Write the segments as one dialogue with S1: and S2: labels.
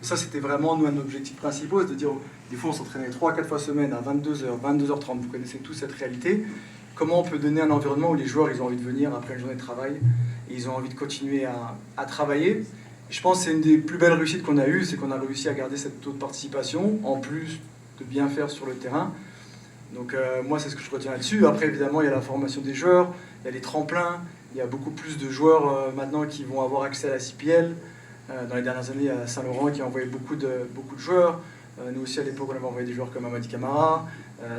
S1: Et ça, c'était vraiment nous, un objectif principal, de dire, des fois on s'entraînait 3-4 fois semaine à 22h, 22h30, vous connaissez tous cette réalité. Comment on peut donner un environnement où les joueurs ils ont envie de venir après une journée de travail et ils ont envie de continuer à travailler. Et je pense que c'est une des plus belles réussites qu'on a eues, c'est qu'on a réussi à garder cette taux de participation, en plus de bien faire sur le terrain. Donc moi, c'est ce que je retiens là-dessus. Après, évidemment, il y a la formation des joueurs, il y a les tremplins, il y a beaucoup plus de joueurs maintenant qui vont avoir accès à la CPL. Dans les dernières années, il y a Saint-Laurent qui a envoyé beaucoup de joueurs. Nous aussi, à l'époque, on avait envoyé des joueurs comme Amadi Camara.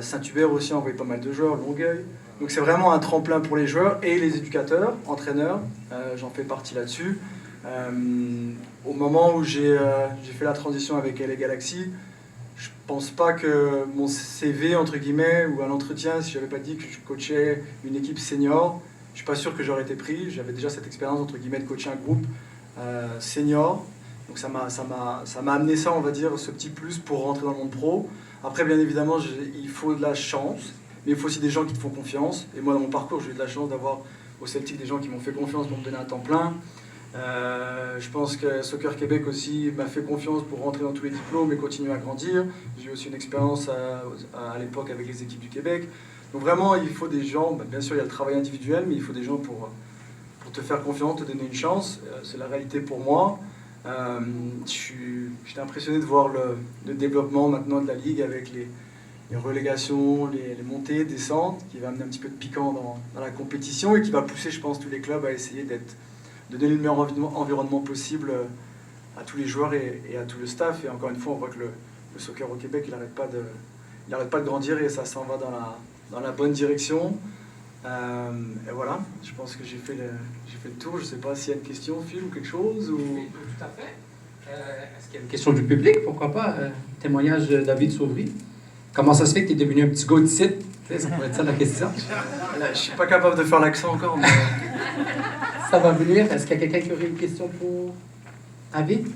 S1: Saint-Hubert aussi a envoyé pas mal de joueurs, Longueuil. Donc c'est vraiment un tremplin pour les joueurs et les éducateurs, entraîneurs. J'en fais partie là-dessus. Au moment où j'ai fait la transition avec LA Galaxy, je pense pas que mon CV, entre guillemets, ou à l'entretien, si j'avais pas dit que je coachais une équipe senior, je suis pas sûr que j'aurais été pris. J'avais déjà cette expérience, entre guillemets, de coacher un groupe senior. Donc ça m'a amené ça, on va dire, ce petit plus pour rentrer dans le monde pro. Après, bien évidemment, il faut de la chance, mais il faut aussi des gens qui te font confiance. Et moi, dans mon parcours, j'ai eu de la chance d'avoir au Celtic des gens qui m'ont fait confiance pour me donner un temps plein. Je pense que Soccer Québec aussi m'a fait confiance pour rentrer dans tous les diplômes et continuer à grandir. J'ai eu aussi une expérience à l'époque avec les équipes du Québec. Donc vraiment, il faut des gens, bien sûr il y a le travail individuel, mais il faut des gens pour te faire confiance, te donner une chance. C'est la réalité pour moi. J'étais impressionné de voir le développement maintenant de la Ligue avec les relégations, les montées, descentes, qui va amener un petit peu de piquant dans la compétition et qui va pousser, je pense, tous les clubs à essayer de donner le meilleur environnement possible à tous les joueurs et à tout le staff. Et encore une fois, on voit que le soccer au Québec, il n'arrête pas de grandir et ça s'en va dans la bonne direction. Et voilà, je pense que j'ai fait le tour. Je ne sais pas s'il y a une question, Phil, ou quelque chose ou...
S2: Oui, tout à fait. Est-ce qu'il y a une question du public? Pourquoi pas? Témoignage de David Sauvry. Comment ça se fait que tu es devenu un petit gars de site? Ça pourrait être ça la question.
S1: Là, je ne suis pas capable de faire l'accent encore, mais...
S2: Ça va venir. Est-ce qu'il y a quelqu'un qui aurait une question pour David?